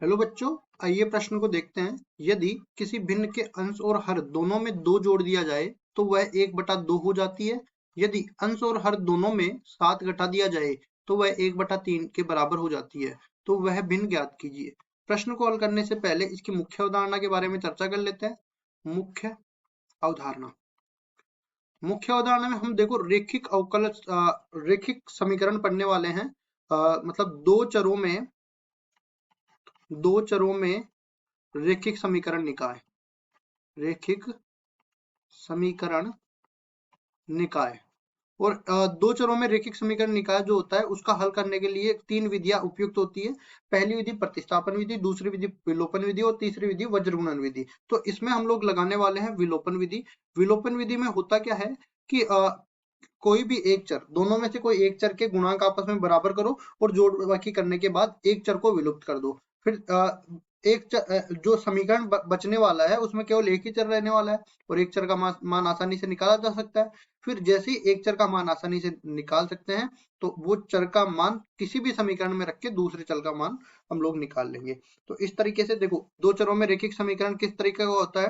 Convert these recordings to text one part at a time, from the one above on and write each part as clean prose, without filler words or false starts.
Hello बच्चों, आइए प्रश्न को देखते हैं। यदि किसी भिन्न के अंश और हर दोनों में 2 जोड़ दिया जाए तो वह 1/2 हो जाती है। यदि अंश और हर दोनों में 7 घटा दिया जाए तो वह 1/3 के बराबर हो जाती है। तो वह भिन्न ज्ञात कीजिए। प्रश्न को हल करने से पहले इसकी मुख्य अवधारणा के बारे में चर्चा कर लेते हैं। मुख्य अवधारणा मुख्य अवधारणा में हम देखो रेखिक समीकरण पढ़ने वाले हैं। मतलब दो चरों में रैखिक समीकरण निकाय रैखिक समीकरण निकाय और दो चरों में रैखिक समीकरण निकाय जो होता है उसका हल करने के लिए 3 विधियां उपयुक्त होती है। पहली विधि प्रतिस्थापन विधि, दूसरी विधि विलोपन विधि और तीसरी विधि वज्रगुणन विधि। तो इसमें हम लोग लगाने वाले हैं विलोपन विधि। विलोपन विधि में होता क्या है कि कोई भी एक चर, दोनों में से कोई एक चर के गुणांक आपस में बराबर करो और जोड़ बाकी करने के बाद एक चर को विलुप्त कर दो। फिर जो समीकरण बचने वाला है उसमें केवल एक ही चर रहने वाला है और एक चर का मान आसानी से निकाला जा सकता है। फिर जैसे ही एक चर का मान आसानी से निकाल सकते हैं तो वो चर का मान किसी भी समीकरण में रख के दूसरे चर का मान हम लोग निकाल लेंगे। तो इस तरीके से देखो, दो चरों में रैखिक समीकरण किस तरीके का होता है।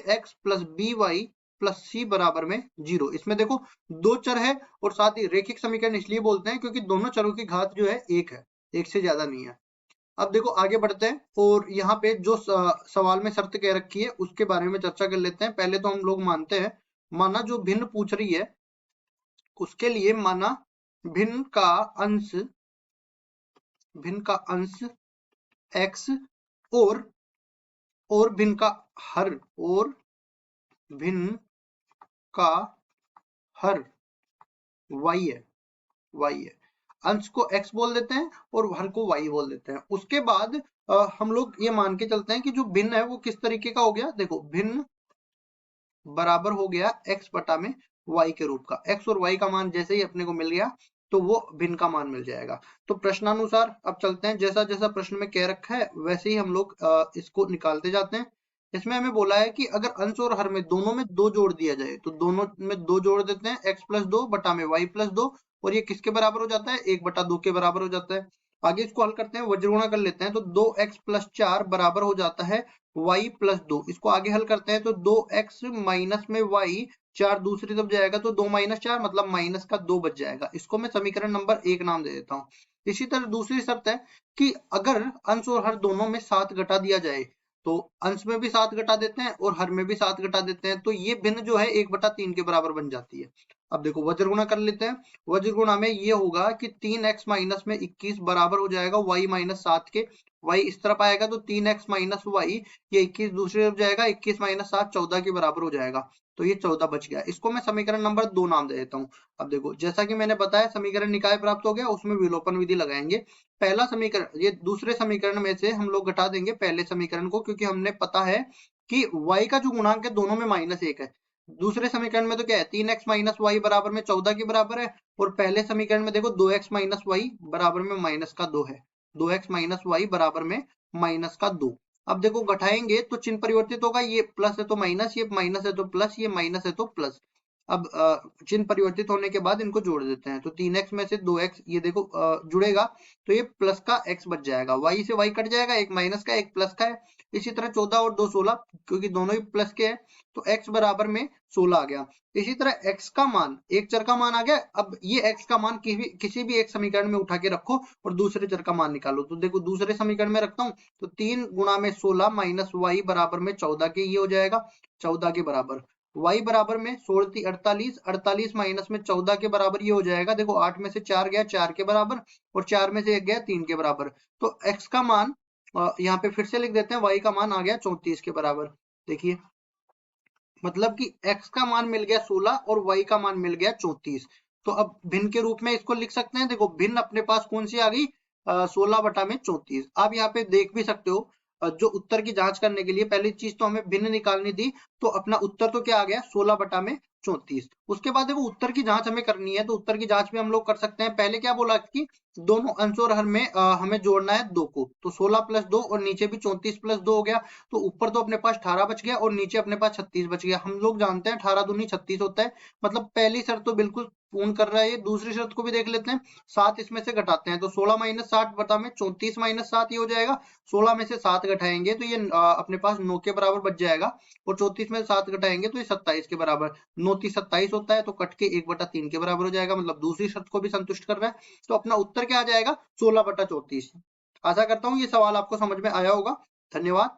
ax plus B Y plus C बराबर में 0। इसमें देखो दो चर है और साथ ही रैखिक समीकरण इसलिए बोलते हैं क्योंकि दोनों चरों की घात जो है एक है, एक से ज्यादा नहीं है। अब देखो आगे बढ़ते हैं और यहाँ पे जो सवाल में शर्त कह रखी है उसके बारे में चर्चा कर लेते हैं। पहले तो हम लोग मानते हैं, माना जो भिन्न पूछ रही है उसके लिए माना भिन्न का अंश x और भिन्न का हर y है। अंश को x बोल देते हैं और हर को y बोल देते हैं। उसके बाद हम लोग ये मान के चलते हैं कि जो भिन्न है वो किस तरीके का हो गया। देखो भिन्न बराबर हो गया x बटा में y के रूप का। x और y का मान जैसे ही अपने को मिल गया तो वो भिन्न का मान मिल जाएगा। तो प्रश्नानुसार अब चलते हैं, जैसा जैसा प्रश्न में कह रखा है वैसे ही हम लोग इसको निकालते जाते हैं। इसमें हमें बोला है कि अगर अंश और हर में दोनों में 2 जोड़ दिया जाए तो दोनों में 2 जोड़ देते हैं, x प्लस 2 बटा में y प्लस 2 और ये किसके बराबर हो जाता है, 1/2 के बराबर हो जाता है। आगे इसको हल करते हैं, वज्रगुणा कर लेते हैं तो 2x प्लस 4 बराबर हो जाता है y प्लस 2। इसको आगे हल करते हैं तो 2x माइनस में y, 4 दूसरी तरफ जाएगा तो 2 माइनस 4 मतलब माइनस का 2 बच जाएगा। इसको मैं समीकरण नंबर 1 नाम दे देता हूँ। इसी तरह दूसरी शर्त है कि अगर अंश और हर दोनों में 7 घटा दिया जाए तो अंश में भी 7 घटा देते हैं और हर में भी 7 घटा देते हैं तो ये भिन्न जो है 1/3 के बराबर बन जाती है। अब देखो वज्रगुणा कर लेते हैं। वज्रगुणा में ये होगा कि 3x माइनस में 21 बराबर हो जाएगा y माइनस 7 के। y इस तरफ आएगा तो 3x माइनस वाई, ये 21 दूसरी तरफ जाएगा, 21 माइनस 7 14 के बराबर हो जाएगा। तो ये 14 बच गया। इसको मैं समीकरण नंबर 2 नाम दे देता हूँ। अब देखो जैसा कि मैंने बताया समीकरण निकाय प्राप्त हो गया, उसमें विलोपन विधि लगाएंगे। पहला समीकरण, ये दूसरे समीकरण में से हम लोग घटा देंगे पहले समीकरण को, क्योंकि हमने पता है कि y का जो गुणांक है दोनों में -1 है। दूसरे समीकरण में तो क्या है, 3x माइनस वाई बराबर में 14 के बराबर है और पहले समीकरण में देखो 2x माइनस वाई बराबर में माइनस का 2 है। 2x माइनस वाई बराबर में माइनस का 2। अब देखो घटाएंगे तो चिन्ह परिवर्तित होगा, ये प्लस है तो माइनस, ये माइनस है तो प्लस, ये माइनस है तो प्लस। अब चिन्ह परिवर्तित होने के बाद इनको जोड़ देते हैं तो 3x में से 2x ये देखो जुड़ेगा तो ये प्लस का x बच जाएगा। y से y कट जाएगा, एक माइनस का एक प्लस का है। इसी तरह 14 और 2 16, क्योंकि दोनों ही प्लस के हैं तो x बराबर में 16 आ गया। इसी तरह x का मान, एक चर का मान आ गया। अब ये x का मान किसी भी एक समीकरण में उठा के रखो और दूसरे चर का मान निकालो। तो देखो दूसरे समीकरण में रखता हूँ तो 3 गुणा में 16 माइनस वाई बराबर में 14 के, ये हो जाएगा 14 के बराबर। y बराबर में 16 48, 48 माइनस में 14 के बराबर ये हो जाएगा। देखो 8 में से 4 गया 4 के बराबर और 4 में से 1 गया 3 के बराबर। तो x का मान यहाँ पे फिर से लिख देते हैं, y का मान आ गया 34 के बराबर। देखिए मतलब कि x का मान मिल गया 16 और y का मान मिल गया 34। तो अब भिन्न के रूप में इसको लिख सकते हैं। देखो भिन्न अपने पास कौन सी आ गई, 16 बटा में 34। आप यहाँ पे देख भी सकते हो, जो उत्तर की जांच करने के लिए पहली चीज तो हमें भिन्न निकालनी थी तो अपना उत्तर तो क्या आ गया 16/34। उसके बाद देखो उत्तर की जांच हमें करनी है, तो उत्तर की जांच भी हम लोग कर सकते हैं। पहले क्या बोला कि दोनों अंश और हर में हमें जोड़ना है 2 को, तो 16 + 2 और नीचे भी 34 + 2 हो गया। तो ऊपर तो अपने पास 18 बच गया और नीचे अपने पास 36 बच गया। हम लोग जानते हैं 18 दूनी 36 होता है, मतलब पहली शर्त तो बिल्कुल पूर्ण कर रहा है ये। दूसरी शर्त को भी देख लेते हैं, 7 इसमें से घटाते हैं, तो 16 - 60 बटा में 34 - 7 ये हो जाएगा। 16 में से 7 घटाएंगे तो ये अपने पास 9 के बराबर बच जाएगा, और 34 में से 7 घटाएंगे तो ये 27 के बराबर, 9 × 3 = 27 होता है, तो कट के 1/3 के बराबर हो जाएगा, मतलब दूसरी शर्त को भी संतुष्ट कर रहा है। तो अपना उत्तर क्या आ जाएगा 16/34। आशा करता हूँ ये सवाल आपको समझ में आया होगा। धन्यवाद।